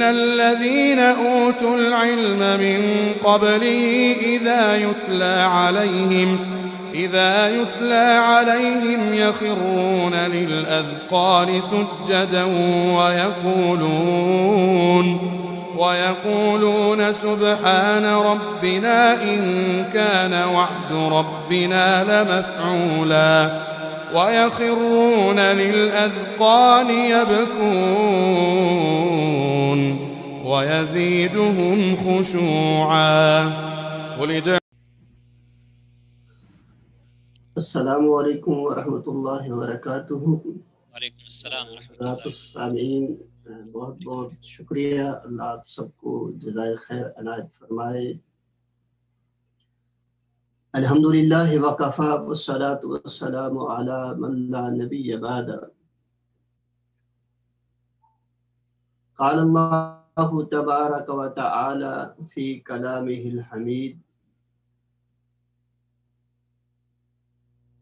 الذين أوتوا العلم من قبله إذا يتلى عليهم يخرون للأذقان سجدا ويقولون سبحان ربنا إن كان وعد ربنا لمفعولا ويخرون للأذقان يبكون ويزيدهم خشوعا. السلام علیکم ورحمۃ اللہ وبرکاتہ. وعلیکم السلام ورحمۃ اللہ. السامعین، بہت بہت شکریہ. اللہ آپ سب کو جزائے خیر عنایت فرمائے. الحمدللہ وکفی والصلاۃ والسلام علی من لا نبی بعد. قال اللہ تبارک وتعالی فی کلامہ الحمید: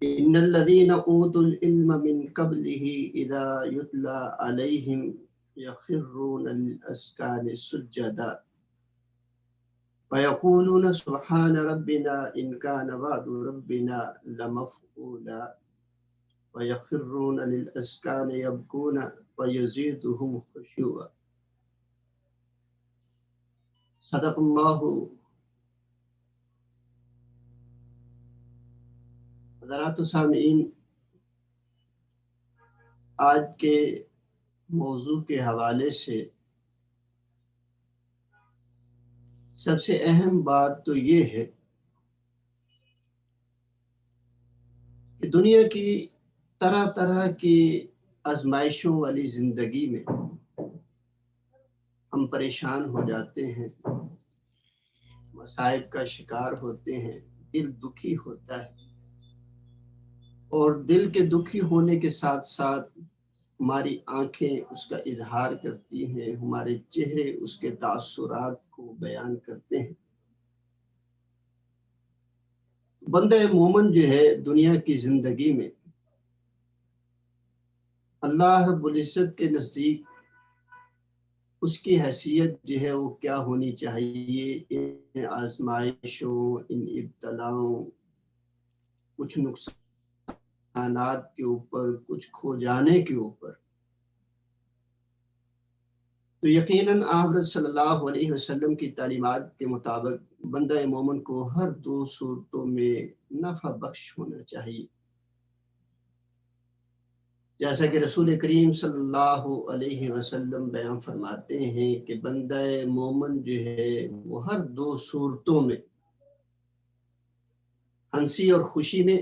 ان الذين اوتوا العلم من قبله اذا يتلى عليهم يخرون للاذقان سجدا ويقولون سبحان ربنا ان كان وعد ربنا لمفعولا ويخرون للاذقان يبكون ويزيدهم خشوعا. صدق اللہ. حضرات و سامعین، آج کے موضوع کے حوالے سے سب سے اہم بات تو یہ ہے کہ دنیا کی طرح طرح کی آزمائشوں والی زندگی میں ہم پریشان ہو جاتے ہیں، مصائب کا شکار ہوتے ہیں، دل دکھی ہوتا ہے، اور دل کے دکھی ہونے کے ساتھ ساتھ ہماری آنکھیں اس کا اظہار کرتی ہیں، ہمارے چہرے اس کے تاثرات کو بیان کرتے ہیں. بندہ مومن جو ہے دنیا کی زندگی میں اللہ رب العزت کے نزدیک اس کی حیثیت جو ہے وہ کیا ہونی چاہیے؟ ان آزمائشوں، ان ابتلاؤں، کچھ نقصانات کے اوپر، کچھ کھو جانے کے اوپر، تو یقیناً حضرت صلی اللہ علیہ وسلم کی تعلیمات کے مطابق بندہ مومن کو ہر دو صورتوں میں نفع بخش ہونا چاہیے. جیسا کہ رسول کریم صلی اللہ علیہ وسلم بیان فرماتے ہیں کہ بندہ مومن جو ہے وہ ہر دو صورتوں میں، ہنسی اور خوشی میں،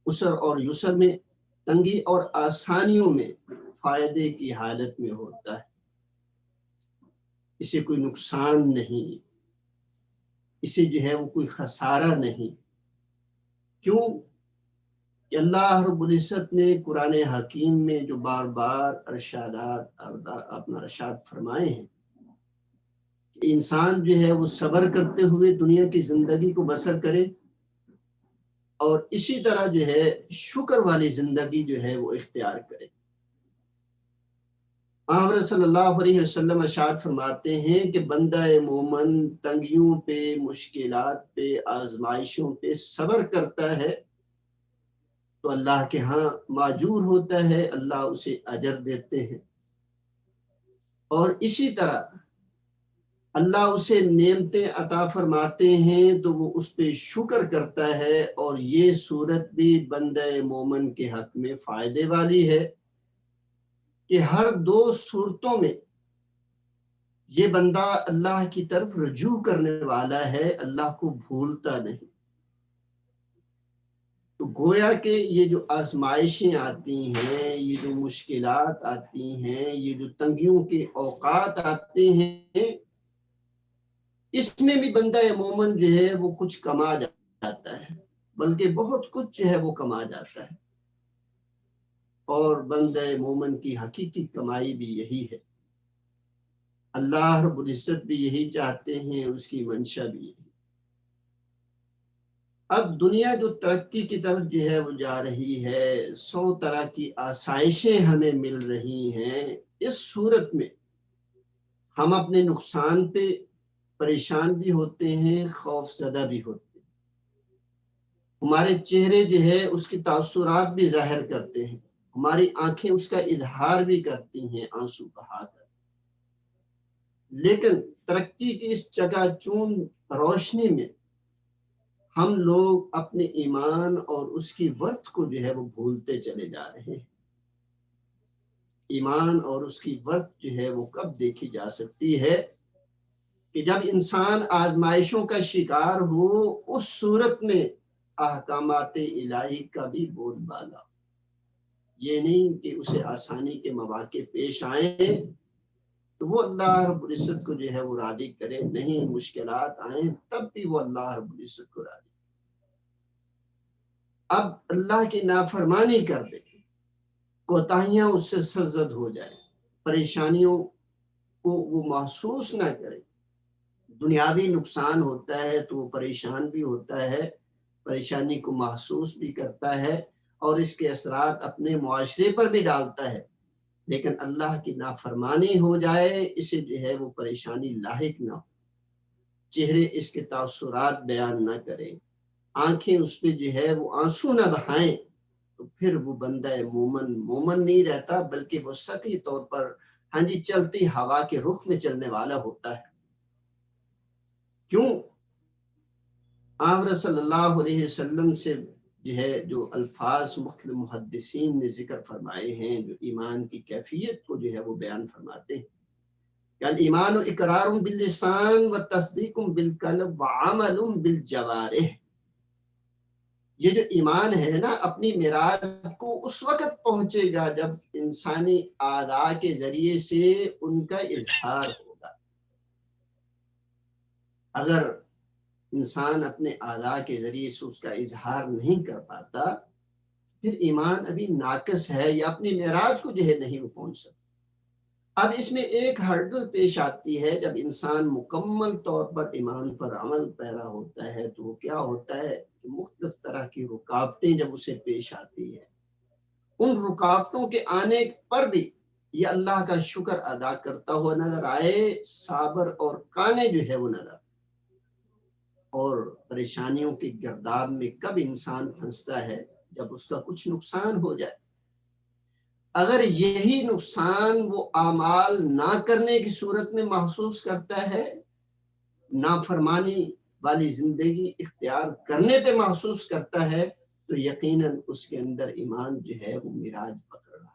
اسر اور یسر میں، تنگی اور آسانیوں میں فائدے کی حالت میں ہوتا ہے. اسے کوئی نقصان نہیں، اسے جو ہے وہ کوئی خسارہ نہیں. کیوں کہ اللہ رب العزت نے قرآن حکیم میں جو بار بار اپنا ارشاد فرمائے ہیں کہ انسان جو ہے وہ صبر کرتے ہوئے دنیا کی زندگی کو بسر کرے، اور اسی طرح جو ہے شکر والی زندگی جو ہے وہ اختیار کرے. حضرت صلی اللہ علیہ وسلم ارشاد فرماتے ہیں کہ بندہ مومن تنگیوں پہ، مشکلات پہ، آزمائشوں پہ صبر کرتا ہے تو اللہ کے ہاں ماجور ہوتا ہے، اللہ اسے اجر دیتے ہیں. اور اسی طرح اللہ اسے نعمتیں عطا فرماتے ہیں تو وہ اس پہ شکر کرتا ہے، اور یہ صورت بھی بندہ مومن کے حق میں فائدے والی ہے کہ ہر دو صورتوں میں یہ بندہ اللہ کی طرف رجوع کرنے والا ہے، اللہ کو بھولتا نہیں. تو گویا کہ یہ جو آزمائشیں آتی ہیں، یہ جو مشکلات آتی ہیں، یہ جو تنگیوں کے اوقات آتے ہیں، اس میں بھی بندہ مومن جو ہے وہ کچھ کما جاتا ہے، بلکہ بہت کچھ جو ہے وہ کما جاتا ہے. اور بندہ مومن کی حقیقی کمائی بھی یہی ہے. اللہ رب العزت بھی یہی چاہتے ہیں، اس کی منشا بھی یہی. اب دنیا جو ترقی کی طرف جو ہے وہ جا رہی ہے، 100 طرح کی آسائشیں ہمیں مل رہی ہیں، اس صورت میں ہم اپنے نقصان پہ پریشان بھی ہوتے ہیں، خوف زدہ بھی ہوتے ہیں، ہمارے چہرے جو ہے اس کی تاثرات بھی ظاہر کرتے ہیں، ہماری آنکھیں اس کا اظہار بھی کرتی ہیں آنسو بہا کر، لیکن ترقی کی اس چکا چوند روشنی میں ہم لوگ اپنے ایمان اور اس کی ورث کو جو ہے وہ بھولتے چلے جا رہے ہیں۔ ایمان اور اس کی ورث جو ہے وہ کب دیکھی جا سکتی ہے؟ کہ جب انسان آزمائشوں کا شکار ہو، اس صورت میں احکامات الہی کا بھی بول بالا، یہ نہیں کہ اسے آسانی کے مواقع پیش آئیں تو وہ اللہ رب العزت کو جو ہے وہ راضی کرے، نہیں مشکلات آئیں تب بھی وہ اللہ رب العزت کو راضی، اب اللہ کی نافرمانی کر دے، کوتاہیاں اس سے سرزد ہو جائیں، پریشانیوں کو وہ محسوس نہ کرے، دنیاوی نقصان ہوتا ہے تو وہ پریشان بھی ہوتا ہے، پریشانی کو محسوس بھی کرتا ہے اور اس کے اثرات اپنے معاشرے پر بھی ڈالتا ہے، لیکن اللہ کی نافرمانی ہو جائے، اسے جو ہے وہ پریشانی لاحق نہ ہو، چہرے اس کے تاثرات بیان نہ کریں، آنکھیں اس پہ جو ہے وہ آنسو نہ بہائیں، تو پھر وہ بندہ مومن نہیں رہتا، بلکہ وہ سطحی طور پر ہاں جی چلتی ہوا کے رخ میں چلنے والا ہوتا ہے۔ کیوں؟ آن صلی اللہ علیہ وسلم سے جو ہے جو الفاظ مختلف محدثین نے ذکر فرمائے ہیں، جو ایمان کی کیفیت کو جو ہے وہ بیان فرماتے ہیں کہ الایمان اقرار باللسان و تصدیق بالقلب و عمل بالجوارح، یہ جو ایمان ہے نا اپنی معراج کو اس وقت پہنچے گا جب انسانی اعضاء کے ذریعے سے ان کا اظہار ہوگا۔ اگر انسان اپنے اعضاء کے ذریعے سے اس کا اظہار نہیں کر پاتا پھر ایمان ابھی ناقص ہے، یا اپنی معراج کو جو ہے نہیں وہ پہنچ سکتا۔ اب اس میں ایک ہرڈل پیش آتی ہے، جب انسان مکمل طور پر ایمان پر عمل پیرا ہوتا ہے تو وہ کیا ہوتا ہے کہ مختلف طرح کی رکاوٹیں جب اسے پیش آتی ہے، ان رکاوٹوں کے آنے پر بھی یہ اللہ کا شکر ادا کرتا ہوا نظر آئے، صابر اور کانے جو ہے وہ نظر، اور پریشانیوں کی گرداب میں کب انسان پھنستا ہے؟ جب اس کا کچھ نقصان ہو جائے۔ اگر یہی نقصان وہ اعمال نہ کرنے کی صورت میں محسوس کرتا ہے، نافرمانی والی زندگی اختیار کرنے پہ محسوس کرتا ہے، تو یقیناً اس کے اندر ایمان جو ہے وہ معراج پکڑ رہا ہے۔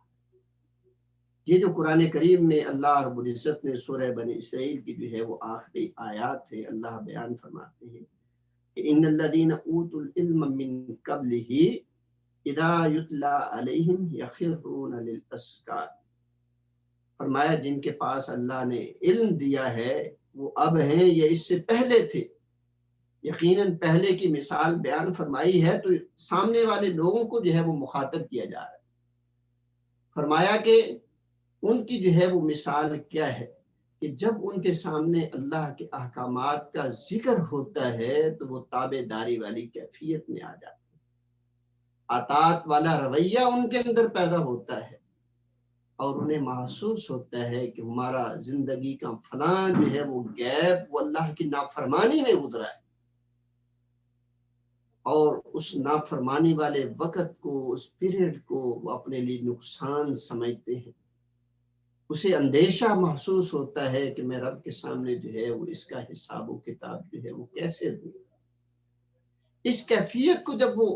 یہ جو قرآن کریم میں اللہ رب العزت نے سورہ بنی اسرائیل کی جو ہے وہ آخری آیات ہے، اللہ بیان فرماتے ہیں کہ ان الذین اوتوا العلم من قبلہ اذا یتلی علیہم یخرون للاذقان، فرمایا جن کے پاس اللہ نے علم دیا ہے وہ اب ہیں یا اس سے پہلے تھے، یقیناً پہلے کی مثال بیان فرمائی ہے تو سامنے والے لوگوں کو جو ہے وہ مخاطب کیا جا رہا ہے۔ فرمایا کہ ان کی جو ہے وہ مثال کیا ہے کہ جب ان کے سامنے اللہ کے احکامات کا ذکر ہوتا ہے تو وہ تابع داری والی کیفیت میں آ جاتے ہیں، اطاعت والا رویہ ان کے اندر پیدا ہوتا ہے، اور انہیں محسوس ہوتا ہے کہ ہمارا زندگی کا فلاں جو ہے وہ گیپ وہ اللہ کی نافرمانی میں گزرا ہے، اور اس نافرمانی والے وقت کو، اس پیریڈ کو وہ اپنے لیے نقصان سمجھتے ہیں، اسے اندیشہ محسوس ہوتا ہے کہ میں رب کے سامنے جو ہے وہ اس کا حساب و کتاب جو ہے وہ کیسے دوں۔ اس کیفیت کو جب وہ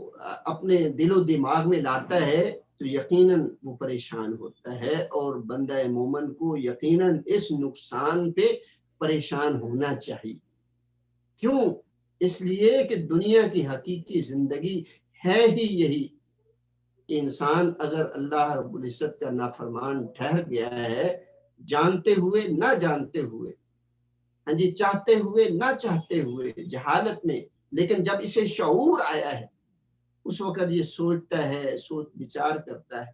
اپنے دل و دماغ میں لاتا ہے تو یقیناً وہ پریشان ہوتا ہے، اور بندہ مومن کو یقیناً اس نقصان پہ پریشان ہونا چاہیے۔ کیوں؟ اس لیے کہ دنیا کی حقیقی زندگی ہے ہی یہی کہ انسان اگر اللہ رب العزت کا نافرمان ٹھہر گیا ہے، جانتے ہوئے نہ جانتے ہوئے، ہاں جی چاہتے ہوئے نہ چاہتے ہوئے، جہالت میں، لیکن جب اسے شعور آیا ہے اس وقت یہ سوچتا ہے، سوچ بچار کرتا ہے۔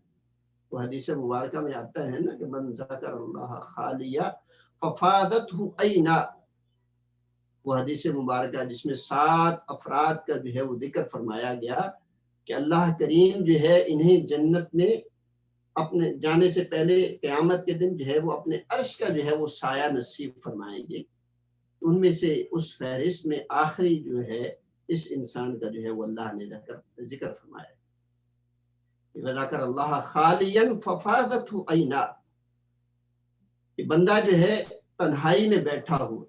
وہ حدیث مبارکہ میں آتا ہے نا کہ من ذکر اللہ خالیہ ففادتہ عینا، وہ حدیث مبارکہ جس میں 7 افراد کا جو ہے وہ ذکر فرمایا گیا کہ اللہ کریم جو ہے انہیں جنت میں اپنے جانے سے پہلے قیامت کے دن جو ہے وہ اپنے عرش کا جو ہے وہ سایہ نصیب فرمائیں گے. ان میں سے اس فہرست میں آخری جو ہے اس انسان کا جو ہے وہ اللہ نے ذکر فرمایا. وذکر اللہ خالیا ففاضت عینا، کہ بندہ جو ہے تنہائی میں بیٹھا ہوا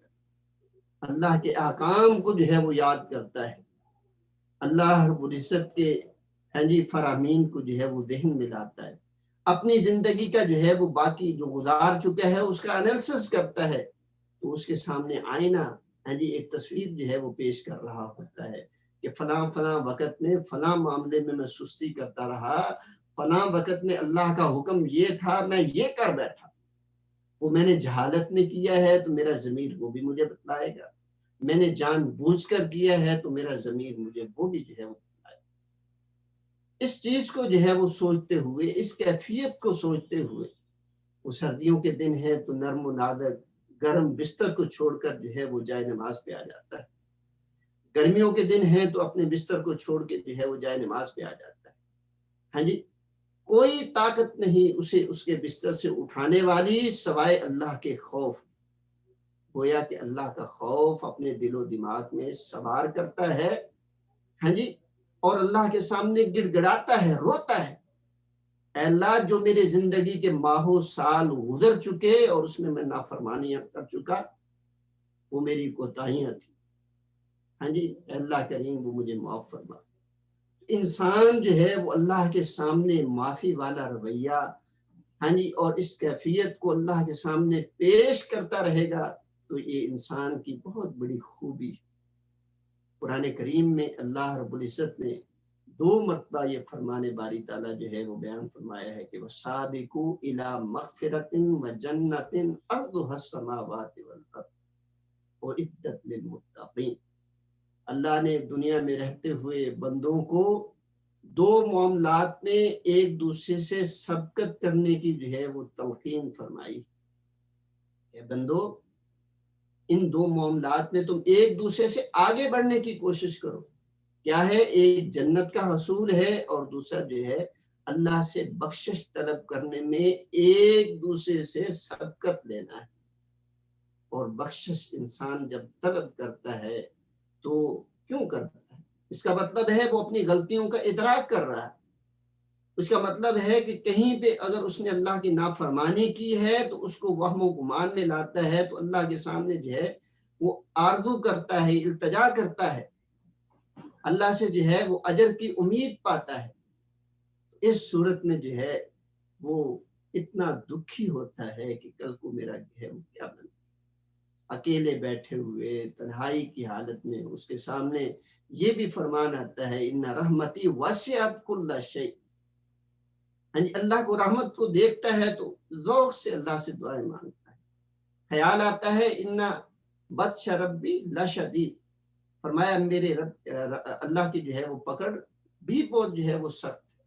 اللہ کے احکام کو جو ہے وہ یاد کرتا ہے، اللہ رب العزت کے فرامین کو جو ہے وہ ذہن میں لاتا ہے، اپنی زندگی کا جو ہے وہ باقی جو گزار چکا ہے اس کا انالیسس کرتا ہے، تو اس کے سامنے آئینہ ایک تصویر جو ہے وہ پیش کر رہا ہوتا ہے کہ فلاں فلاں وقت میں فلاں معاملے میں سستی کرتا رہا، فلاں وقت میں اللہ کا حکم یہ تھا میں یہ کر بیٹھا، وہ میں نے جہالت میں کیا ہے تو میرا ضمیر وہ بھی مجھے بتلائے گا، میں نے جان بوجھ کر کیا ہے تو میرا ضمیر مجھے وہ بھی جو ہے وہ بتلائے گا. اس چیز کو جو ہے وہ سوچتے ہوئے، اس کیفیت کو سوچتے ہوئے، وہ سردیوں کے دن ہے تو نرم و نازک گرم بستر کو چھوڑ کر جو ہے وہ جائے نماز پہ آ جاتا ہے، گرمیوں کے دن ہیں تو اپنے بستر کو چھوڑ کے جو ہے وہ جائے نماز پہ آ جاتا ہے. کوئی طاقت نہیں اسے اس کے بستر سے اٹھانے والی سوائے اللہ کے خوف. گویا کہ اللہ کا خوف اپنے دل و دماغ میں سوار کرتا ہے اور اللہ کے سامنے گڑ گڑاتا ہے، روتا ہے، اے اللہ جو میرے زندگی کے ماہوں سال گزر چکے اور اس میں نافرمانیاں کر چکا وہ میری کوتاہیاں تھی، اے اللہ کریم وہ مجھے معاف فرما. انسان جو ہے وہ اللہ کے سامنے معافی والا رویہ اور اس کیفیت کو اللہ کے سامنے پیش کرتا رہے گا تو یہ انسان کی بہت بڑی خوبی. قرآن کریم میں اللہ رب العزت نے 2 مرتبہ یہ فرمان باری تعالیٰ جو ہے وہ بیان فرمایا ہے کہ وَسَابِقُوا إِلَىٰ مَغْفِرَةٍ وَجَنَّةٍ أَرْضُهَا السَّمَاوَاتُ وَالْأَرْضُ وَأُعِدَّتْ لِلْمُتَّقِينَ. اللہ نے دنیا میں رہتے ہوئے بندوں کو 2 معاملات میں ایک دوسرے سے سبقت کرنے کی جو ہے وہ تلقین فرمائی. اے بندو ان 2 معاملات میں تم ایک دوسرے سے آگے بڑھنے کی کوشش کرو. کیا ہے؟ ایک جنت کا حصول ہے اور دوسرا جو ہے اللہ سے بخشش طلب کرنے میں ایک دوسرے سے سبقت لینا ہے. اور بخشش انسان جب طلب کرتا ہے تو کیوں کرتا ہے؟ اس کا مطلب ہے وہ اپنی غلطیوں کا ادراک کر رہا ہے. اس کا مطلب ہے کہ کہیں پہ اگر اس نے اللہ کی نافرمانی کی ہے تو اس کو وہم و گمان میں لاتا ہے تو اللہ کے سامنے جو ہے وہ آرزو کرتا ہے، التجا کرتا ہے، اللہ سے جو ہے وہ اجر کی امید پاتا ہے. اس صورت میں جو ہے وہ اتنا دکھی ہوتا ہے کہ کل کو میرا جو ہے وہ کیا بنے. اکیلے بیٹھے ہوئے تنہائی کی حالت میں اس کے سامنے یہ بھی فرمان آتا ہے ان رحمتی وسعت کل شیء. اللہ کو رحمت کو دیکھتا ہے تو ذوق سے اللہ سے دعائیں مانگتا ہے. خیال آتا ہے ان بطش ربی لشدید، فرمایا میرے رب اللہ کی جو ہے وہ پکڑ بھی بہت جو ہے وہ سخت ہے.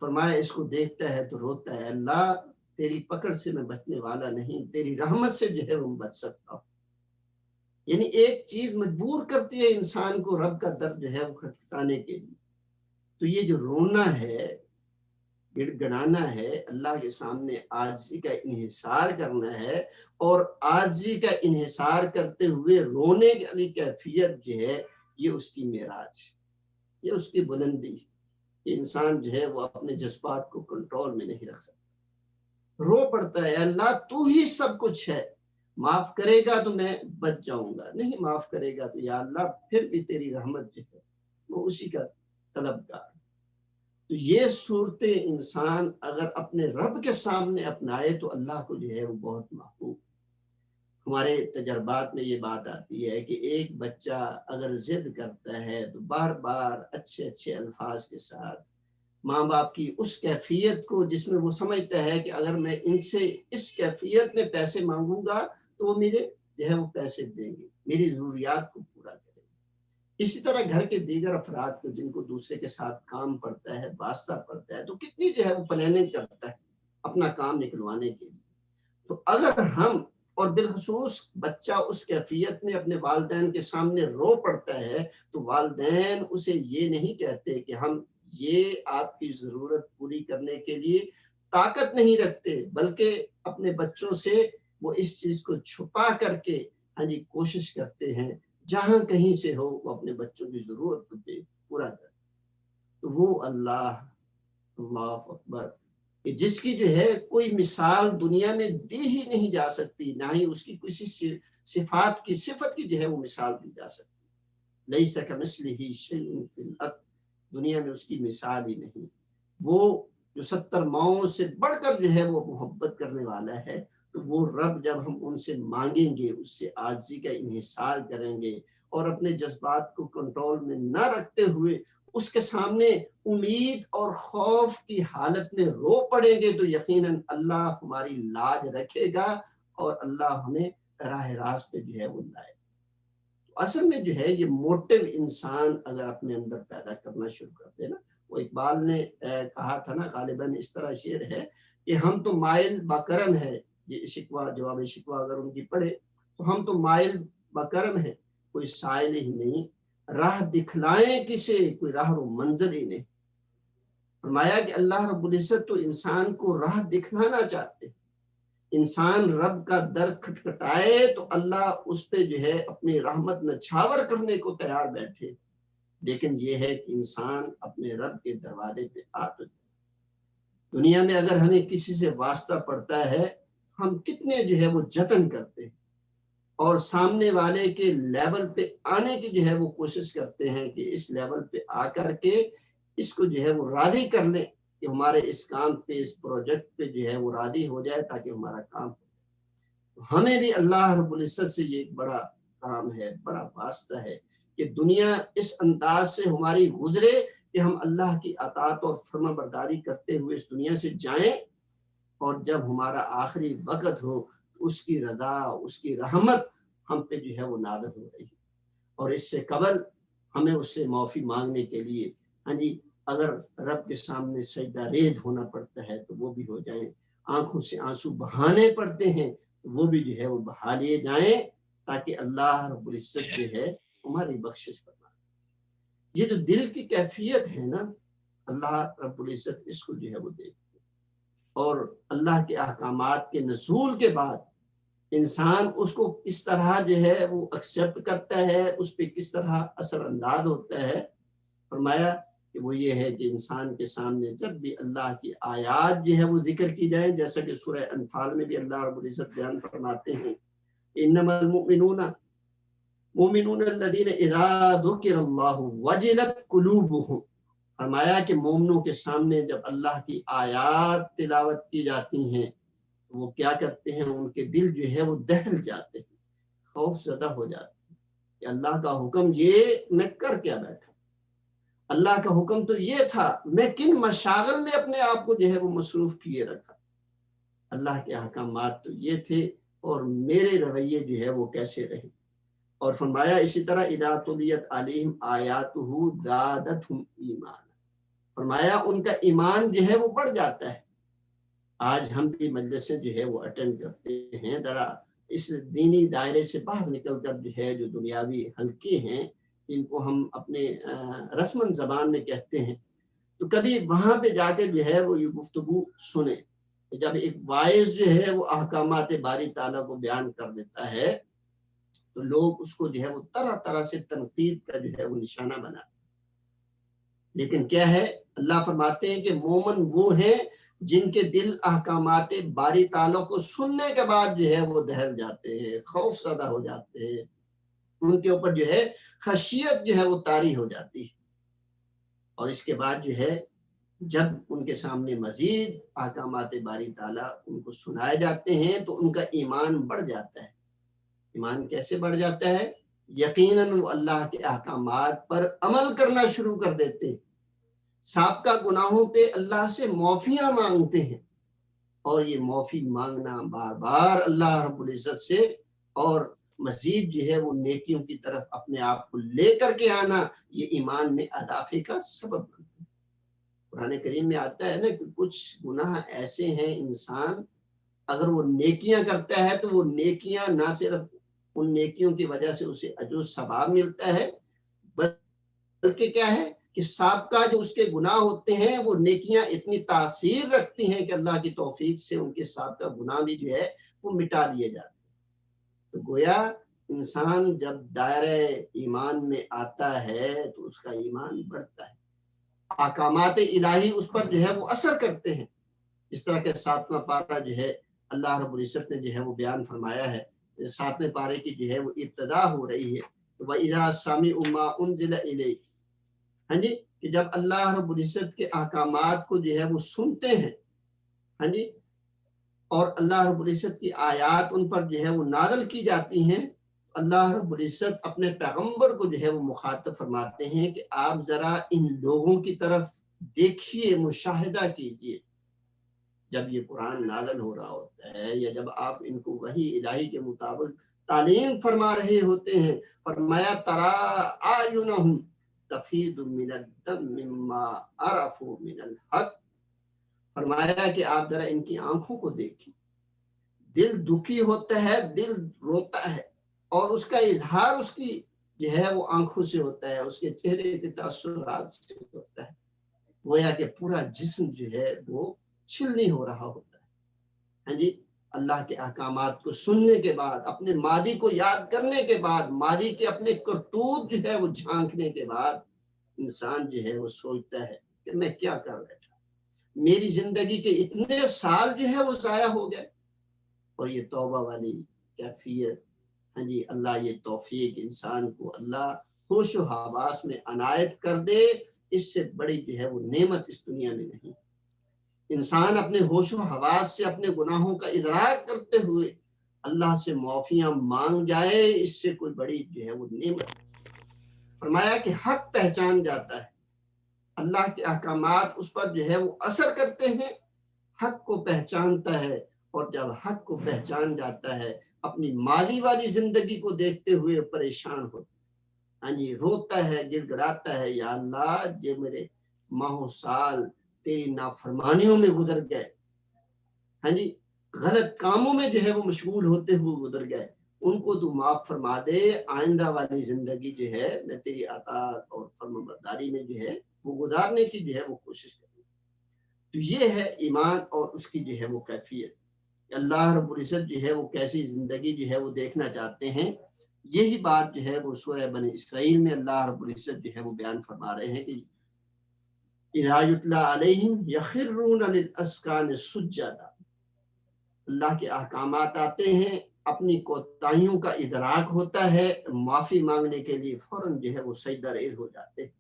فرمایا اس کو دیکھتا ہے تو روتا ہے، اللہ تیری پکڑ سے میں بچنے والا نہیں، تیری رحمت سے جو ہے وہ بچ سکتا ہوں. یعنی ایک چیز مجبور کرتی ہے انسان کو رب کا در جو ہے وہ کھٹکھٹانے کے لیے. تو یہ جو رونا ہے، گڑ گڑانا ہے، اللہ کے سامنے عاجزی کا انحصار کرنا ہے، اور عاجزی کا انحصار کرتے ہوئے رونے والی کیفیت جو ہے یہ اس کی معراج، یہ اس کی بلندی. انسان جو ہے وہ اپنے جذبات کو کنٹرول میں نہیں رکھ سکتا، رو پڑتا ہے اللہ تو ہی سب کچھ ہے، معاف کرے گا تو میں بچ جاؤں گا، نہیں معاف کرے گا تو یا اللہ پھر بھی تیری رحمت جو ہے وہ اسی کا طلبگار. تو یہ صورتیں انسان اگر اپنے رب کے سامنے اپنائے تو اللہ کو جو ہے وہ بہت محبوب. ہمارے تجربات میں یہ بات آتی ہے کہ ایک بچہ اگر ضد کرتا ہے تو بار بار اچھے اچھے الفاظ کے ساتھ ماں باپ کی اس کیفیت کو جس میں وہ سمجھتا ہے کہ اگر میں ان سے اس کیفیت میں پیسے مانگوں گا تو وہ مجھے جو ہے وہ پیسے دیں گے، میری ضروریات کو پورا کریں گے. اسی طرح گھر کے دیگر افراد کو جن کو دوسرے کے ساتھ کام پڑتا ہے، واسطہ پڑتا ہے، تو کتنی جو ہے وہ پلاننگ کرتا ہے اپنا کام نکلوانے کے لیے. تو اگر ہم اور بالخصوص بچہ اس کیفیت میں اپنے والدین کے سامنے رو پڑتا ہے تو والدین اسے یہ نہیں کہتے کہ ہم یہ آپ کی ضرورت پوری کرنے کے لیے طاقت نہیں رکھتے، بلکہ اپنے بچوں سے وہ اس چیز کو چھپا کر کے کوشش کرتے ہیں جہاں کہیں سے ہو وہ اپنے بچوں کی ضرورت کو پورا کرے۔ تو وہ اللہ اکبر کہ جس کی جو ہے کوئی مثال دنیا میں دی ہی نہیں جا سکتی، نہ ہی اس کی کسی صفت کی جو ہے وہ مثال دی جا سکتی۔ لیس کمثلہ شیء فی الارض، دنیا میں اس کی مثال ہی نہیں۔ وہ جو 70 ماؤں سے بڑھ کر جو ہے وہ محبت کرنے والا ہے، تو وہ رب جب ہم ان سے مانگیں گے، اس سے عاجزی کا انحصار کریں گے اور اپنے جذبات کو کنٹرول میں نہ رکھتے ہوئے اس کے سامنے امید اور خوف کی حالت میں رو پڑیں گے، تو یقیناً اللہ ہماری لاج رکھے گا اور اللہ ہمیں راہ راست پہ جو ہے وہ لائے۔ اصل میں جو ہے یہ موٹو انسان اگر اپنے اندر پیدا کرنا شروع کر دے نا، وہ اقبال نے کہا تھا نا، غالباً اس طرح شعر ہے کہ ہم تو مائل بکرم ہے، یہ شکوہ جواب شکوہ اگر ان کی پڑھے تو ہم تو مائل بکرم ہے، کوئی سائل ہی نہیں، راہ دکھلائیں کسے، کوئی راہ و منزل ہی نہیں۔ فرمایا کہ اللہ رب العزت تو انسان کو راہ دکھلانا چاہتے، انسان رب کا در کھٹکھٹائے تو اللہ اس پہ جو ہے اپنی رحمت نچھاور کرنے کو تیار بیٹھے، لیکن یہ ہے کہ انسان اپنے رب کے دروازے پہ آ تو جائے۔ دنیا میں اگر ہمیں کسی سے واسطہ پڑتا ہے، ہم کتنے جو ہے وہ جتن کرتے ہیں اور سامنے والے کے لیول پہ آنے کی جو ہے وہ کوشش کرتے ہیں کہ اس لیول پہ آ کر کے اس کو جو ہے وہ راضی کر لیں کہ ہمارے اس کام پہ، اس پروجیکٹ پہ جو ہے وہ راضی ہو جائے تاکہ ہمارا کام ہو۔ ہمیں بھی اللہ رب العزت سے یہ ایک بڑا کام ہے، بڑا واسطہ ہے کہ دنیا اس انداز سے ہماری گزرے کہ ہم اللہ کی اطاعت اور فرما برداری کرتے ہوئے اس دنیا سے جائیں، اور جب ہمارا آخری وقت ہو تو اس کی رضا، اس کی رحمت ہم پہ جو ہے وہ نازل ہو رہی ہے۔ اور اس سے قبل ہمیں اس سے معافی مانگنے کے لیے اگر رب کے سامنے سجدہ ریز ہونا پڑتا ہے تو وہ بھی ہو جائیں، آنکھوں سے آنسو بہانے پڑتے ہیں تو وہ بھی جو ہے وہ بہا لیے جائیں، تاکہ اللہ رب العزت جو ہے ہماری بخشش فرمائے۔ یہ جو دل کی کیفیت ہے نا، اللہ رب العزت اس کو جو ہے وہ دیکھتے، اور اللہ کے احکامات کے نزول کے بعد انسان اس کو کس طرح جو ہے وہ ایکسیپٹ کرتا ہے، اس پہ کس طرح اثر انداز ہوتا ہے۔ فرمایا کہ وہ یہ ہے کہ انسان کے سامنے جب بھی اللہ کی آیات جو ہے وہ ذکر کی جائیں، جیسا کہ سورہ انفال میں بھی اللہ رب العزت بیان فرماتے ہیں، انما المؤمنون الذین اذا ذکر اللہ وجلت قلوبہم، فرمایا کہ مومنوں کے سامنے جب اللہ کی آیات تلاوت کی جاتی ہیں تو وہ کیا کرتے ہیں، ان کے دل جو ہے وہ دہل جاتے ہیں، خوف زدہ ہو جاتے ہیں کہ اللہ کا حکم یہ میں کر کیا بیٹھا، اللہ کا حکم تو یہ تھا، میں کن مشاغل میں اپنے آپ کو جو ہے وہ مصروف کیے رکھا، اللہ کے احکامات تو یہ تھے اور میرے رویے جو ہے وہ کیسے رہے۔ اور فرمایا اسی طرح اذا تلیت علیہم آیاتہ زادتہم ایمانا، فرمایا ان کا ایمان جو ہے وہ بڑھ جاتا ہے۔ آج ہم بھی مجلسیں جو ہے وہ اٹینڈ کرتے ہیں، ذرا اس دینی دائرے سے باہر نکل کر جو ہے جو دنیاوی حلقے ہیں جن کو ہم اپنے رسمن زبان میں کہتے ہیں، تو کبھی وہاں پہ جا کے جو ہے وہ یہ گفتگو سنیں، جب ایک واعظ جو ہے وہ احکامات باری تعالیٰ کو بیان کر دیتا ہے تو لوگ اس کو جو ہے وہ طرح طرح سے تنقید کا جو ہے وہ نشانہ بناتے ہیں، لیکن کیا ہے، اللہ فرماتے ہیں کہ مومن وہ ہیں جن کے دل احکامات باری تعالیٰ کو سننے کے بعد جو ہے وہ دہل جاتے ہیں، خوف زدہ ہو جاتے ہیں، ان کے اوپر جو ہے خشیت جو ہے وہ طاری ہو جاتی ہے، اور اس کے بعد جو ہے جب ان کے سامنے مزید احکامات باری تعالیٰ ان کو سنائے جاتے ہیں تو ان کا ایمان بڑھ جاتا ہے۔ ایمان کیسے بڑھ جاتا ہے؟ یقیناً وہ اللہ کے احکامات پر عمل کرنا شروع کر دیتے ہیں، سابقہ گناہوں پہ اللہ سے معافیاں مانگتے ہیں، اور یہ معافی مانگنا بار بار اللہ رب العزت سے، اور مزید جو ہے وہ نیکیوں کی طرف اپنے آپ کو لے کر کے آنا، یہ ایمان میں اضافے کا سبب بنتا ہے۔ قرآن کریم میں آتا ہے نا کہ کچھ گناہ ایسے ہیں انسان اگر وہ نیکیاں کرتا ہے تو وہ نیکیاں نہ صرف ان نیکیوں کی وجہ سے اسے اجر و ثواب ملتا ہے، بلکہ کیا ہے کہ سابقہ جو اس کے گناہ ہوتے ہیں وہ نیکیاں اتنی تاثیر رکھتی ہیں کہ اللہ کی توفیق سے ان کے سابقہ گناہ بھی جو ہے وہ مٹا دیے جاتے ہیں۔ تو گویا انسان جب دائرہ ایمان میں آتا ہے تو اس کا ایمان بڑھتا ہے، احکامات الہی اس پر جو ہے وہ اثر کرتے ہیں۔ اس طرح کے 7واں پارہ جو ہے اللہ رب العزت نے جو ہے وہ بیان فرمایا ہے، 7ویں پارے کی جو ہے وہ ابتدا ہو رہی ہے، وَإِذَا سَمِعُوا مَا أُنزِلَ إِلَيْكَ، ہاں جی، کہ جب اللہ رب العزت کے احکامات کو جو ہے وہ سنتے ہیں، ہاں جی، اور اللہ رب العزت کی آیات ان پر جو ہے وہ نازل کی جاتی ہیں، اللہ رب العزت اپنے پیغمبر کو جو ہے وہ مخاطب فرماتے ہیں کہ آپ ذرا ان لوگوں کی طرف دیکھیے، مشاہدہ کیجیے، جب یہ قرآن نازل ہو رہا ہوتا ہے یا جب آپ ان کو وحی الہی کے مطابق تعلیم فرما رہے ہوتے ہیں، فرمایا ترا اعینہم تفیض من الدم مما عرفوا من الحق، فرمایا کہ آپ ذرا ان کی آنکھوں کو دیکھیں، دل دکھی ہوتا ہے، دل روتا ہے، اور اس کا اظہار اس کی جو ہے وہ آنکھوں سے ہوتا ہے، اس کے چہرے کے تاثرات سے ہوتا ہے، گویا کہ پورا جسم جو ہے وہ چھلنی ہو رہا ہوتا ہے، ہاں جی، اللہ کے احکامات کو سننے کے بعد، اپنے ماضی کو یاد کرنے کے بعد، ماضی کے اپنے کرتوت جو ہے وہ جھانکنے کے بعد انسان جو ہے وہ سوچتا ہے کہ میں کیا کر بیٹھا، میری زندگی کے اتنے سال جو ہے وہ ضائع ہو گئے۔ اور یہ توبہ والی کیفیت، ہاں جی، اللہ یہ توفیق انسان کو اللہ ہوش و حواس میں عنایت کر دے، اس سے بڑی جو ہے وہ نعمت اس دنیا میں نہیں۔ انسان اپنے ہوش و حواس سے اپنے گناہوں کا ادراک کرتے ہوئے اللہ سے معافیاں مانگ جائے، اس سے کوئی بڑی جو ہے وہ نعمت۔ فرمایا کہ حق پہچان جاتا ہے، اللہ کے احکامات اس پر جو ہے وہ اثر کرتے ہیں، حق کو پہچانتا ہے، اور جب حق کو پہچان جاتا ہے اپنی ماضی والی زندگی کو دیکھتے ہوئے پریشان ہوتا ہے، ہاں جی، روتا ہے، گڑ گڑاتا ہے، یا اللہ یہ میرے ماہوں سال تیری نافرمانیوں میں گزر گئے، ہاں جی، غلط کاموں میں جو ہے وہ مشغول ہوتے ہوئے گزر گئے، ان کو تو معاف فرما دے، آئندہ والی زندگی جو ہے میں تیری اطاعت اور فرمانبرداری میں جو ہے وہ گزارنے کی جو ہے وہ کوشش کروں۔ تو یہ ہے ایمان اور اس کی جو ہے وہ کیفیت، اللہ رب العزت جو ہے وہ کیسی زندگی جو ہے وہ دیکھنا چاہتے ہیں۔ یہی بات جو ہے وہ سورہ بنی اسرائیل میں اللہ رب العزت جو ہے وہ بیان فرما رہے ہیں کہ اذا یتلی علیہم یخرون للاذقان سجدا، اللہ کے احکامات آتے ہیں، اپنی کوتاہیوں کا ادراک ہوتا ہے، معافی مانگنے کے لیے فوراً جو ہے وہ سجدہ ریز ہو جاتے ہیں،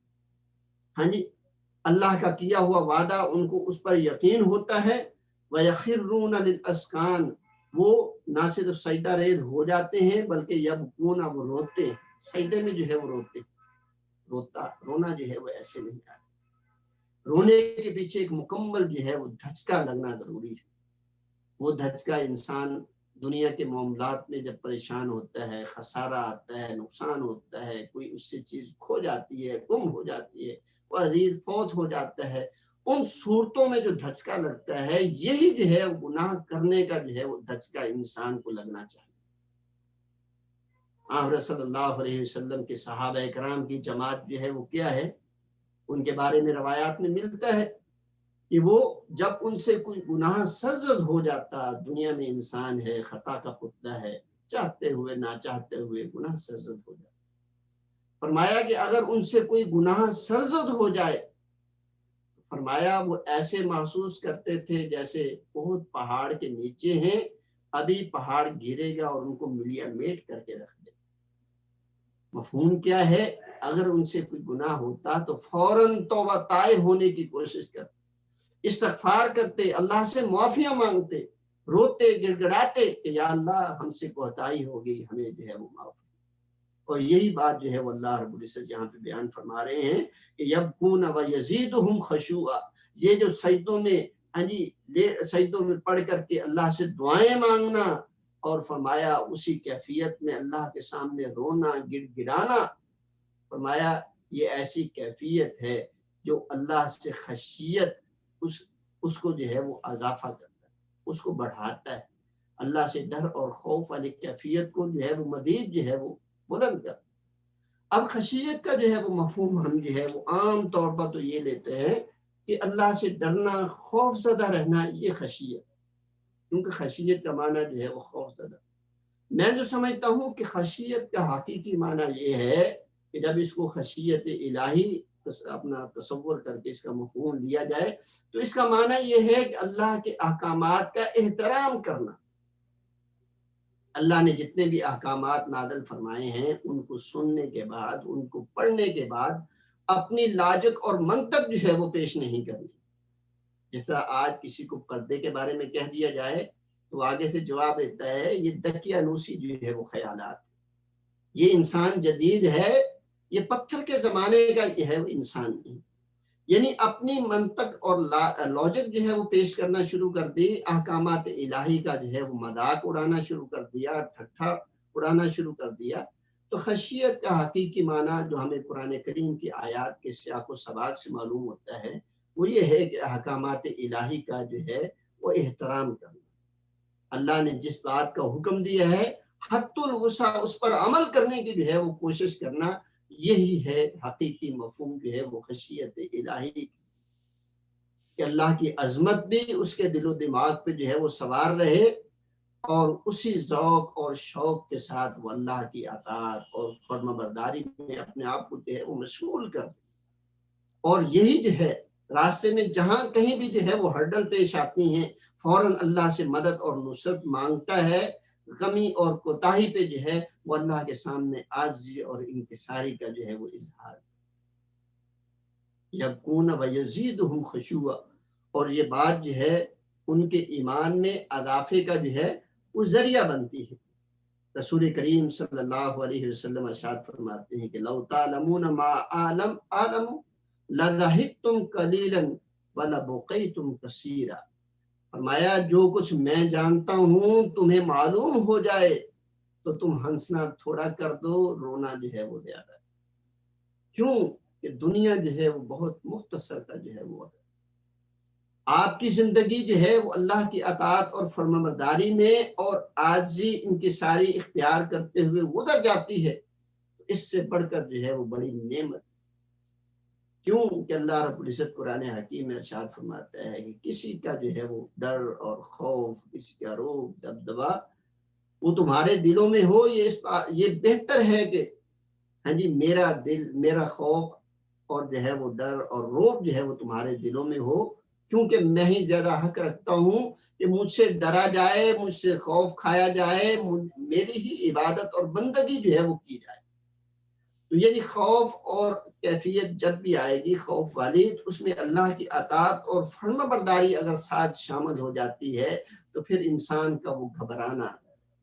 ہاں جی، اللہ کا کیا ہوا وعدہ ان کو اس پر یقین ہوتا ہے، وَيَخِرُّونَ لِلْأَذْقَانِ، وہ نہ صرف سجدہ ریز ہو جاتے ہیں بلکہ یبکون، وہ روتے ہیں، سجدے میں جو ہے وہ روتے ہیں، رونا جو ہے وہ ایسے نہیں آتا، رونے کے پیچھے ایک مکمل جو ہے وہ دھچکا لگنا ضروری ہے۔ وہ دھچکا انسان دنیا کے معاملات میں جب پریشان ہوتا ہے، خسارہ آتا ہے، نقصان ہوتا ہے، کوئی اس سے چیز کھو جاتی ہے، گم ہو جاتی ہے، وہ عزیز فوت ہو جاتا ہے، ان صورتوں میں جو دھچکا لگتا ہے، یہی جو ہے گناہ کرنے کا جو ہے وہ دھچکا انسان کو لگنا چاہیے۔ آن صلی اللہ علیہ وسلم کے صحابہ اکرام کی جماعت جو ہے وہ کیا ہے، ان کے بارے میں روایات میں ملتا ہے کہ وہ جب ان سے کوئی گناہ سرزد ہو جاتا، دنیا میں انسان ہے، خطا کا پتلا ہے، چاہتے ہوئے نہ چاہتے ہوئے گناہ سرزد ہو جاتا، فرمایا کہ اگر ان سے کوئی گناہ سرزد ہو جائے، فرمایا وہ ایسے محسوس کرتے تھے جیسے بہت پہاڑ کے نیچے ہیں، ابھی پہاڑ گرے گا اور ان کو ملیا میٹ کر کے رکھ دے۔ مفہوم کیا ہے؟ اگر ان سے کوئی گناہ ہوتا تو فوراً توبہ طائب ہونے کی کوشش کرتے، استغفار کرتے، اللہ سے معافیاں مانگتے، روتے گڑ گڑاتے کہ یا اللہ ہم سے کوتاہی ہو گئی، ہمیں جو ہے وہ معاف۔ اور یہی بات جو ہے وہ اللہ رب العزت یہاں پہ بیان فرما رہے ہیں کہ یبکون ویزیدہم خشوعا، یہ جو سجدوں میں سجدوں میں پڑھ کر کے اللہ سے دعائیں مانگنا، اور فرمایا اسی کیفیت میں اللہ کے سامنے رونا، گڑ گڑانا، فرمایا یہ ایسی کیفیت ہے جو اللہ سے خشیت اس کو جو ہے وہ اضافہ کرتا ہے، اس کو بڑھاتا ہے، اللہ سے ڈر اور خوف والی کیفیت کو جو ہے وہ مزید جو ہے وہ بلند کر۔ اب خشیت کا جو ہے وہ مفہوم ہم جو ہے وہ عام طور پر تو یہ لیتے ہیں کہ اللہ سے ڈرنا، خوف زدہ رہنا، یہ خشیت، کیونکہ خشیت کا معنی جو ہے وہ خوف زدہ۔ میں جو سمجھتا ہوں کہ خشیت کا حقیقی معنی یہ ہے کہ جب اس کو خشیت الہی اپنا تصور کر کے اس کا مفہوم لیا جائے تو اس کا معنی یہ ہے کہ اللہ کے احکامات کا احترام کرنا۔ اللہ نے جتنے بھی احکامات نازل فرمائے ہیں ان کو سننے کے بعد، ان کو پڑھنے کے بعد اپنی لاجک اور منطق جو ہے وہ پیش نہیں کرنی۔ جس طرح آج کسی کو پردے کے بارے میں کہہ دیا جائے تو آگے سے جواب دیتا ہے یہ دقیانوسی جو ہے وہ خیالات، یہ انسان جدید ہے، یہ پتھر کے زمانے کا یہ ہے وہ انسان نہیں۔ یعنی اپنی منطق اور لاجک جو ہے وہ پیش کرنا شروع کر دی، احکامات الہی کا جو ہے وہ مذاق اڑانا شروع کر دیا، ٹھٹھا اڑانا شروع کر دیا۔ تو خشیت کا حقیقی معنی جو ہمیں قرآن کریم کی آیات کے سیاق و سباق سے معلوم ہوتا ہے وہ یہ ہے کہ احکامات الہی کا جو ہے وہ احترام کرنا۔ اللہ نے جس بات کا حکم دیا ہے حتی الوسع اس پر عمل کرنے کی جو ہے وہ کوشش کرنا، یہی ہے حقیقی مفہوم جو ہے وہ خشیت الہی، کہ اللہ کی عظمت بھی اس کے دل و دماغ پہ جو ہے وہ سوار رہے اور اسی ذوق اور شوق کے ساتھ وہ اللہ کی اطاعت اور فرما برداری میں اپنے آپ کو جو ہے وہ مشغول کر دے۔ اور یہی جو ہے راستے میں جہاں کہیں بھی جو ہے وہ ہرڈل پیش آتی ہیں فوراً اللہ سے مدد اور نصرت مانگتا ہے، غمی اور کوتاہی پہ جو ہے وہ اللہ کے سامنے عاجزی اور انکساری کا جو ہے وہ اظہار۔ یبکون ویزیدہم خشوعا، اور یہ بات جو ہے ان کے ایمان میں اضافے کا جو ہے وہ ذریعہ بنتی ہے۔ رسول کریم صلی اللہ علیہ وسلم ارشاد فرماتے ہیں کہ لو تعلمون ما اعلم لضحکتم قلیلا ولبقیتم کثیرا، فرمایا جو کچھ میں جانتا ہوں تمہیں معلوم ہو جائے تو تم ہنسنا تھوڑا کر دو، رونا جو ہے وہ زیادہ۔ کیوں کہ دنیا جو ہے وہ بہت مختصر کا جو ہے وہ ہے، آپ کی زندگی جو ہے وہ اللہ کی اطاعت اور فرمانبرداری میں اور عاجزی انکساری اختیار کرتے ہوئے گزر جاتی ہے، اس سے بڑھ کر جو ہے وہ بڑی نعمت۔ کیوں کہ اللہ رب العزت قرآن حکیم میں ارشاد فرماتا ہے کہ کسی کا جو ہے وہ ڈر اور خوف، کسی کا روب دبدبا وہ تمہارے دلوں میں ہو، یہ بہتر ہے کہ ہاں جی میرا دل، میرا خوف اور جو ہے وہ ڈر اور روب جو ہے وہ تمہارے دلوں میں ہو، کیونکہ میں ہی زیادہ حق رکھتا ہوں کہ مجھ سے ڈرا جائے، مجھ سے خوف کھایا جائے، میری ہی عبادت اور بندگی جو ہے وہ کی جائے۔ تو یعنی خوف اور کیفیت جب بھی آئے گی خوف والی، اس میں اللہ کی اطاعت اور فرما برداری اگر ساتھ شامل ہو جاتی ہے تو پھر انسان کا وہ گھبرانا،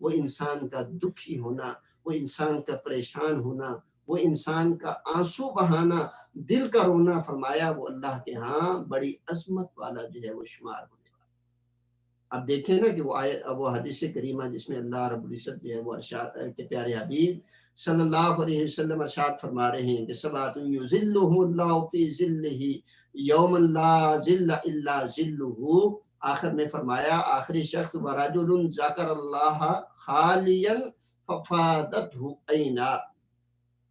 وہ انسان کا دکھی ہونا، وہ انسان کا پریشان ہونا، وہ انسان کا آنسو بہانا، دل کا رونا، فرمایا وہ اللہ کے ہاں بڑی عظمت والا جو ہے وہ شمار ہونے والا۔ اب دیکھیں نا کہ وہ حدیث کریمہ جس میں اللہ رب العزت جو ہے وہ ارشاد کے پیارے حبیب صلی اللہ علیہ وسلم ارشاد فرما رہے ہیں کہ سبعۃ یظلھم اللہ فی ظلہ یوم لا ظل الا ظلہ، آخر میں فرمایا آخری شخص ورجل ذکر اللہ خالیا ففادتہ عینا،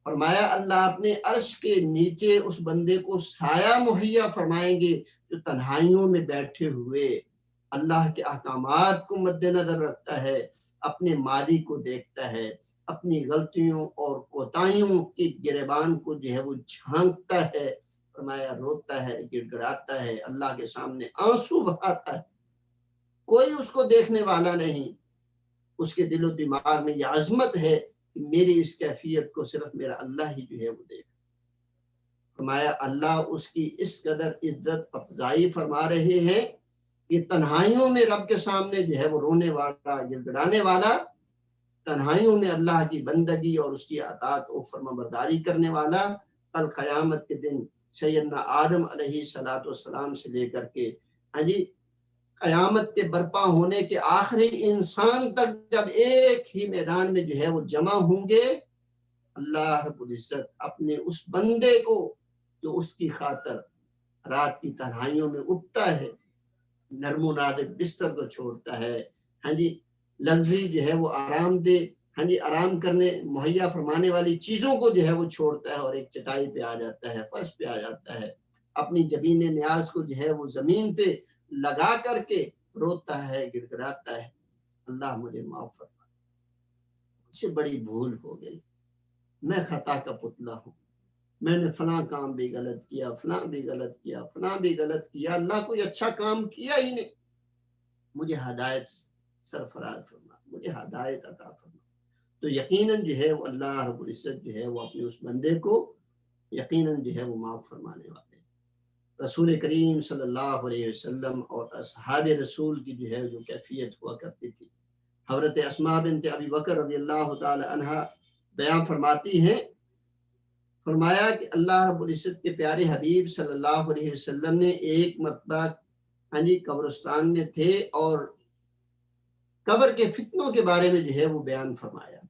فرمایا اللہ اپنے عرش کے نیچے اس بندے کو سایہ مہیا فرمائیں گے جو تنہائیوں میں بیٹھے ہوئے اللہ کے احکامات کو مد نظر رکھتا ہے، اپنے ماضی کو دیکھتا ہے، اپنی غلطیوں اور کوتاہیوں کی گریبان کو جو ہے وہ جھانکتا ہے، فرمایا روتا ہے، گڑ گڑاتا ہے، اللہ کے سامنے آنسو بہاتا ہے، کوئی اس کو دیکھنے والا نہیں، اس کے دل و دماغ میں یہ عظمت ہے کہ میری اس کیفیت کو صرف میرا اللہ ہی جو ہے وہ دیکھ۔ فرمایا اللہ اس کی اس قدر عزت افزائی فرما رہے ہیں کہ تنہائیوں میں رب کے سامنے جو ہے وہ رونے والا، گڑ گڑانے والا، تنہائیوں میں اللہ کی بندگی اور اس کی اطاعت و فرما برداری کرنے والا، کل قیامت کے دن سیدنا آدم علیہ السلام سے لے کر کے ہاں جی قیامت کے برپا ہونے کے آخری انسان تک جب ایک ہی میدان میں جو ہے وہ جمع ہوں گے، اللہ رب العزت اپنے اس بندے کو جو اس کی خاطر رات کی تنہائیوں میں اٹھتا ہے، نرم و نازک بستر کو چھوڑتا ہے، ہاں جی لگژری جو ہے وہ آرام دہ ہاں جی آرام کرنے مہیا فرمانے والی چیزوں کو جو ہے وہ چھوڑتا ہے اور ایک چٹائی پہ آ جاتا ہے، فرش پہ آ جاتا ہے، اپنی جبین نیاز کو جو ہے وہ زمین پہ لگا کر کے روتا ہے، گڑ گڑاتا ہے، اللہ مجھے معاف فرما، مجھ سے بڑی بھول ہو گئی، میں خطا کا پتلا ہوں، میں نے فلاں کام بھی غلط کیا، فلاں بھی غلط کیا، فلاں بھی غلط کیا، اللہ کوئی اچھا کام کیا ہی نہیں، مجھے ہدایت سرفراز فرما، مجھے ہدایت عطا فرما۔ تو یقیناً جو ہے وہ اللہ رب العزت جو ہے وہ اپنے اس بندے کو یقیناً جو ہے وہ معاف فرمانے والے۔ رسول کریم صلی اللہ علیہ وسلم اور اصحاب رسول کی جو ہے جو کیفیت ہوا کرتی تھی، حضرت اسماء بنت ابی بکر رضی اللہ تعالی عنہا بیان فرماتی ہیں، فرمایا کہ اللہ رب العزت کے پیارے حبیب صلی اللہ علیہ وسلم نے ایک مرتبہ قبرستان میں تھے اور قبر کے فتنوں کے بارے میں جو ہے وہ بیان فرمایا،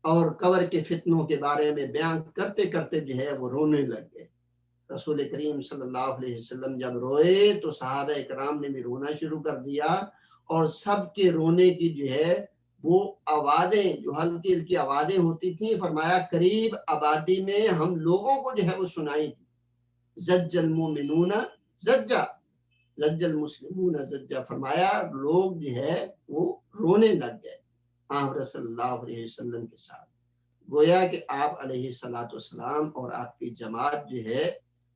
اور قبر کے فتنوں کے بارے میں بیان کرتے کرتے جو ہے وہ رونے لگ گئے۔ رسول کریم صلی اللہ علیہ وسلم جب روئے تو صحابہ کرام نے بھی رونا شروع کر دیا، اور سب کے رونے کی جو ہے وہ آوازیں جو ہلکی ہلکی آوازیں ہوتی تھیں، فرمایا قریب آبادی میں ہم لوگوں کو جو ہے وہ سنائی تھی، زج المومنون زجا زج المسلمون زجا، فرمایا لوگ جو ہے وہ رونے لگ گئے آن صلی اللہ علیہ وسلم کے ساتھ، گویا کہ آپ علیہ الصلوۃ والسلام اور آپ کی جماعت جو ہے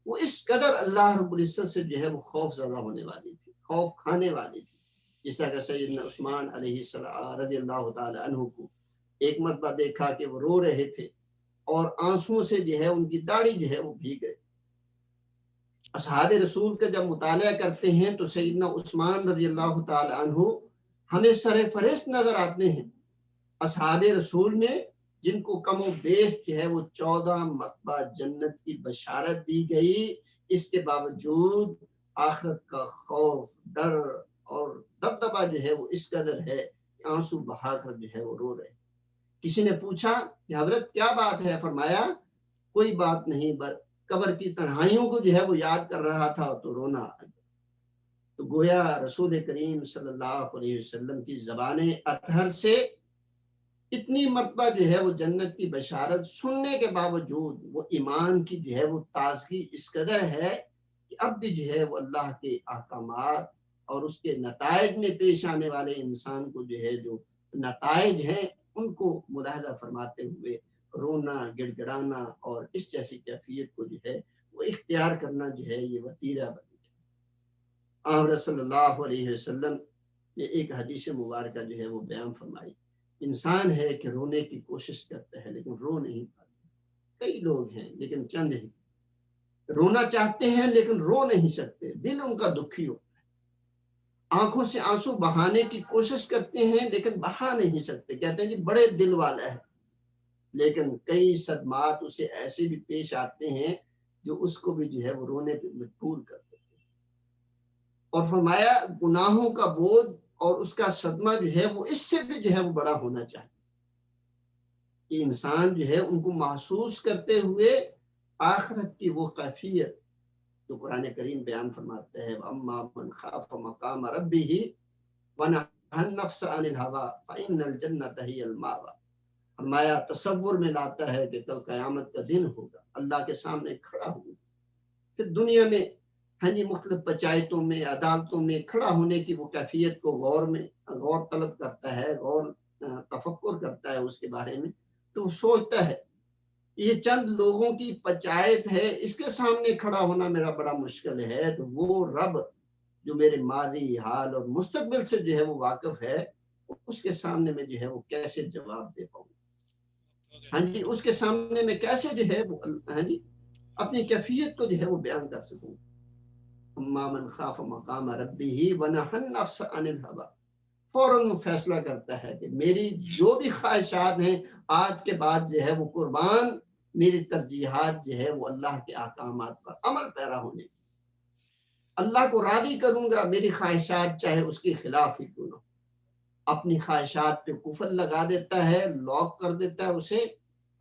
وہ اس قدر اللہ رب العزت سے جو ہے وہ خوف زدہ ہونے والی تھی، خوف کھانے والی تھی، جس طرح کہ سیدنا عثمان علیہ السلام رضی اللہ تعالی عنہ کو ایک مرتبہ دیکھا کہ وہ رو رہے تھے اور آنسوؤں سے جو ہے ان کی داڑھی جو ہے وہ بھیگ گئی۔ اصحاب رسول کا جب مطالعہ کرتے ہیں تو سیدنا عثمان رضی اللہ تعالی عنہ ہمیں سر فہرست نظر آتے ہیں اصحاب رسول میں، جن کو کم و بیش جو ہے وہ 14 مرتبہ جنت کی بشارت دی گئی، اس کے باوجود آخرت کا خوف، ڈر اور دبدبہ جو ہے وہ اس قدر ہے کہ آنسو بہا کر جو ہے وہ رو رہے۔ کسی نے پوچھا کہ حضرت کیا بات ہے؟ فرمایا کوئی بات نہیں، بس قبر کی تنہائیوں کو جو ہے وہ یاد کر رہا تھا تو رونا آ گیا۔ تو گویا رسول کریم صلی اللہ علیہ وسلم کی زبان اطہر سے اتنی مرتبہ جو ہے وہ جنت کی بشارت سننے کے باوجود وہ ایمان کی جو ہے وہ تازگی اس قدر ہے کہ اب بھی جو ہے وہ اللہ کے احکامات اور اس کے نتائج میں پیش آنے والے انسان کو جو ہے جو نتائج ہیں ان کو ملاحظہ فرماتے ہوئے رونا، گڑ گڑانا اور اس جیسی کیفیت کو جو ہے وہ اختیار کرنا جو ہے یہ وتیرہ بن گیا۔ آن صلی اللہ علیہ وسلم نے ایک حدیث مبارکہ جو ہے وہ بیان فرمائی، انسان ہے کہ رونے کی کوشش کرتا ہے لیکن رو نہیں پاتا، کئی لوگ ہیں لیکن چند ہی رونا چاہتے ہیں لیکن رو نہیں سکتے، دل ان کا دکھی ہوتا ہے، آنکھوں سے آنسو بہانے کی کوشش کرتے ہیں لیکن بہا نہیں سکتے، کہتے ہیں جی بڑے دل والا ہے، لیکن کئی صدمات اسے ایسے بھی پیش آتے ہیں جو اس کو بھی جو ہے وہ رونے پہ مجبور کر دیتے ہیں۔ اور فرمایا گناہوں کا بوجھ اور اس کا صدمہ جو ہے وہ اس سے بھی جو ہے وہ بڑا ہونا چاہیے کہ انسان جو ہے ان کو محسوس کرتے ہوئے آخرت کی وہ کیفیت جو قرآن کریم بیان فرماتا ہے، اما من خاف مقام ربہ ونہى النفس عن الہوى فإن الجنة هي المأوى، فرمایا تصور میں لاتا ہے کہ کل قیامت کا دن ہوگا، اللہ کے سامنے کھڑا ہوگا، پھر دنیا میں مختلف پنچایتوں میں، عدالتوں میں کھڑا ہونے کی وہ کیفیت کو غور طلب کرتا ہے، غور تفکر کرتا ہے اس کے بارے میں، تو وہ سوچتا ہے یہ چند لوگوں کی پنچایت ہے، اس کے سامنے کھڑا ہونا میرا بڑا مشکل ہے، تو وہ رب جو میرے ماضی، حال اور مستقبل سے جو ہے وہ واقف ہے، اس کے سامنے میں جو ہے وہ کیسے جواب دے پاؤں، اس کے سامنے میں کیسے جو ہے وہ اپنی کیفیت کو جو ہے وہ بیان کر سکوں۔ اما من خاف مقام ربہ ونہى النفس عن الہوى، فوراً وہ فیصلہ کرتا ہے کہ میری جو بھی خواہشات ہیں آج کے بعد جو ہے وہ قربان، میری ترجیحات جو ہے وہ اللہ کے احکامات پر عمل پیرا ہونے کی، اللہ کو راضی کروں گا، میری خواہشات چاہے اس کے خلاف ہی کیوں نہ، اپنی خواہشات پہ قفل لگا دیتا ہے، لاک کر دیتا ہے اسے،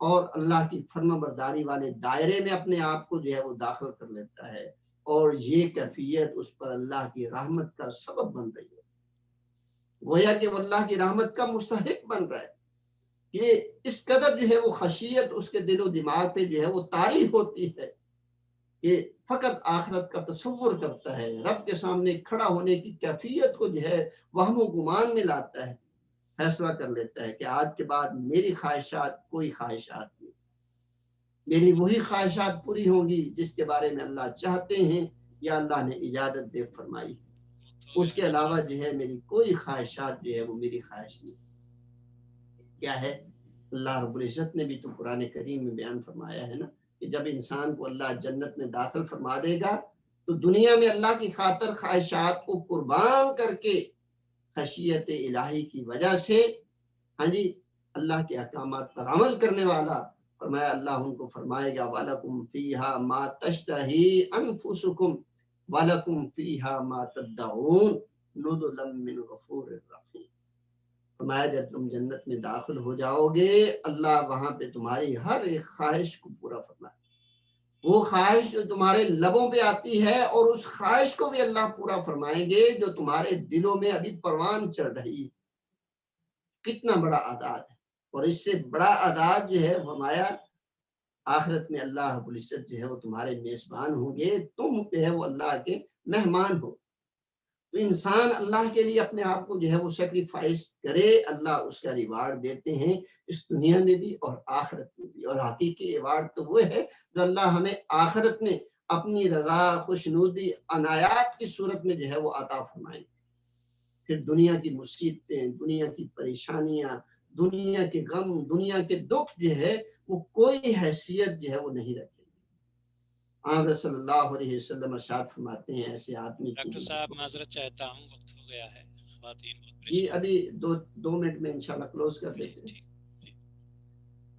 اور اللہ کی فرما برداری والے دائرے میں اپنے آپ کو جو ہے وہ داخل کر لیتا ہے، اور یہ کیفیت اس پر اللہ کی رحمت کا سبب بن رہی ہے، گویا کہ وہ اللہ کی رحمت کا مستحق بن رہا ہے۔ کہ اس قدر جو ہے وہ خشیت اس کے دل و دماغ پہ جو ہے وہ طاری ہوتی ہے کہ فقط آخرت کا تصور کرتا ہے، رب کے سامنے کھڑا ہونے کی کیفیت کو جو ہے وہم و گمان میں لاتا ہے، فیصلہ کر لیتا ہے کہ آج کے بعد میری خواہشات کوئی خواہشات نہیں، میری وہی خواہشات پوری ہوں گی جس کے بارے میں اللہ چاہتے ہیں یا اللہ نے اجازت دے فرمائی، اس کے علاوہ جو ہے میری کوئی خواہشات جو ہے وہ میری خواہش نہیں۔ کیا ہے؟ اللہ رب العزت نے بھی تو قرآن کریم میں بیان فرمایا ہے نا کہ جب انسان کو اللہ جنت میں داخل فرما دے گا تو دنیا میں اللہ کی خاطر خواہشات کو قربان کر کے خشیت الہی کی وجہ سے ہاں جی اللہ کے احکامات پر عمل کرنے والا، فرمایا اللہ ان کو فرمائے گا وَلَكُمْ فِيهَا مَا تَشْتَهِي أَنفُسُكُمْ وَلَكُمْ فِيهَا مَا تَدَّعُونَ نُزُلًا مِّنْ غَفُورٍ رَّحِيمٍ۔ فرمایا جب تم جنت میں داخل ہو جاؤ گے اللہ وہاں پہ تمہاری ہر ایک خواہش کو پورا فرمائے، وہ خواہش جو تمہارے لبوں پہ آتی ہے اور اس خواہش کو بھی اللہ پورا فرمائیں گے جو تمہارے دلوں میں ابھی پروان چڑھ رہی ہے۔ کتنا بڑا عطا ہے، اور اس سے بڑا عطا جو ہے فرمایا آخرت میں اللہ رب العزت جو ہے وہ تمہارے میزبان ہوں گے، تم جو ہے وہ اللہ کے مہمان ہو۔ تو انسان اللہ کے لیے اپنے آپ کو جو ہے وہ سیکریفائس کرے، اللہ اس کا ریوارڈ دیتے ہیں اس دنیا میں بھی اور آخرت میں بھی، اور حقیقی ریوارڈ تو وہ ہے جو اللہ ہمیں آخرت میں اپنی رضا خوشنودی عنایات کی صورت میں جو ہے وہ عطا فرمائیں۔ پھر دنیا کی مصیبتیں، دنیا کی پریشانیاں، دنیا کے غم، دنیا کے دکھ جو ہے وہ کوئی حیثیت جو ہے وہ نہیں رکھے۔ آپ صلی اللہ علیہ وسلم ارشاد فرماتے ہیں ایسے آدمی کی ڈاکٹر صاحب معذرت چاہتا ہوں، وقت ہو گیا ہے، خواتین بہت جی پریشان۔ ابھی دو منٹ میں انشاءاللہ کلوز کر دیتے ہیں۔ ٹھیک۔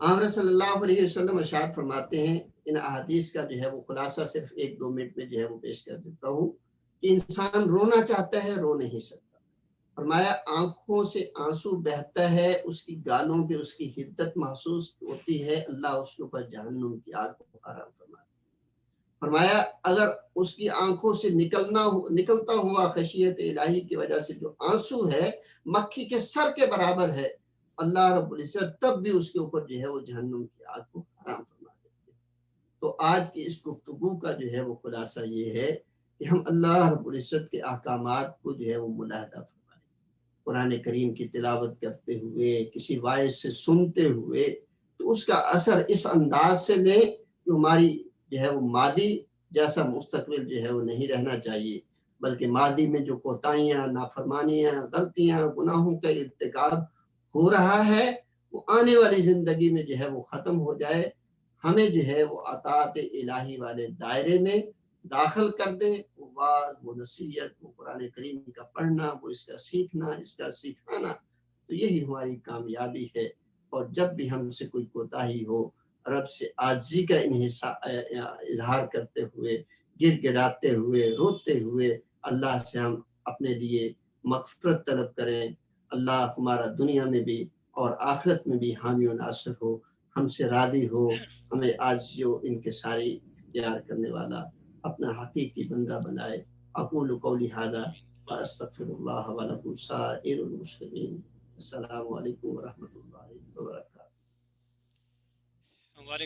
آپ صلی اللہ علیہ وسلم ارشاد فرماتے ہیں، ان احادیث کا جو ہے وہ خلاصہ صرف 1-2 منٹ میں جو ہے وہ پیش کر دیتا ہوں کہ انسان رونا چاہتا ہے رو نہیں سکتا، فرمایا آنکھوں سے آنسو بہتا ہے، اس کی گالوں پہ اس کی حدت محسوس ہوتی ہے، اللہ اس کے اوپر جہنم کی آگ کو حرام فرماتا ہے۔ فرمایا اگر اس کی آنکھوں سے نکلتا ہوا خشیت الہی کی وجہ سے جو آنسو ہے مکھی کے سر کے برابر ہے، اللہ رب العزت تب بھی اس کے اوپر جو ہے وہ جہنم کی آگ کو حرام فرما دیتے ہیں۔ تو آج کی اس گفتگو کا جو ہے وہ خلاصہ یہ ہے کہ ہم اللہ رب العزت کے احکامات کو جو ہے وہ ملاحظہ فرمائیں، قرآن کریم کی تلاوت کرتے ہوئے، کسی وائس سے سنتے ہوئے، تو اس کا اثر اس انداز سے لیں کہ ہماری جو ہے وہ ماضی جیسا مستقبل جو ہے وہ نہیں رہنا چاہیے، بلکہ ماضی میں جو کوتاہیاں، نافرمانیاں، غلطیاں، گناہوں کا ارتکاب ہو رہا ہے وہ آنے والی زندگی میں جو ہے وہ ختم ہو جائے، ہمیں جو ہے وہ اطاعت الہی والے دائرے میں داخل کر دے، وہ واعظ، وہ نصیحت، وہ قرآن کریم کا پڑھنا، وہ اس کا سیکھنا، اس کا سکھانا، تو یہی ہماری کامیابی ہے۔ اور جب بھی ہم سے کوئی کوتاہی ہو، رب سے عاجزی کا اظہار کرتے ہوئے، گڑ گڑاتے ہوئے، روتے ہوئے اللہ سے ہم اپنے لیے مغفرت طلب کریں۔ اللہ ہمارا دنیا میں بھی اور آخرت میں بھی حامی و ناصر ہو، ہم سے راضی ہو، ہمیں عاجزی و انکساری اختیار کرنے والا اپنا حقیقی بندہ بنائے۔ اقول قولی ھذا واستغفر اللہ ولکم سائر المسلمین۔ السلام علیکم ورحمۃ اللہ وبرکاتہ۔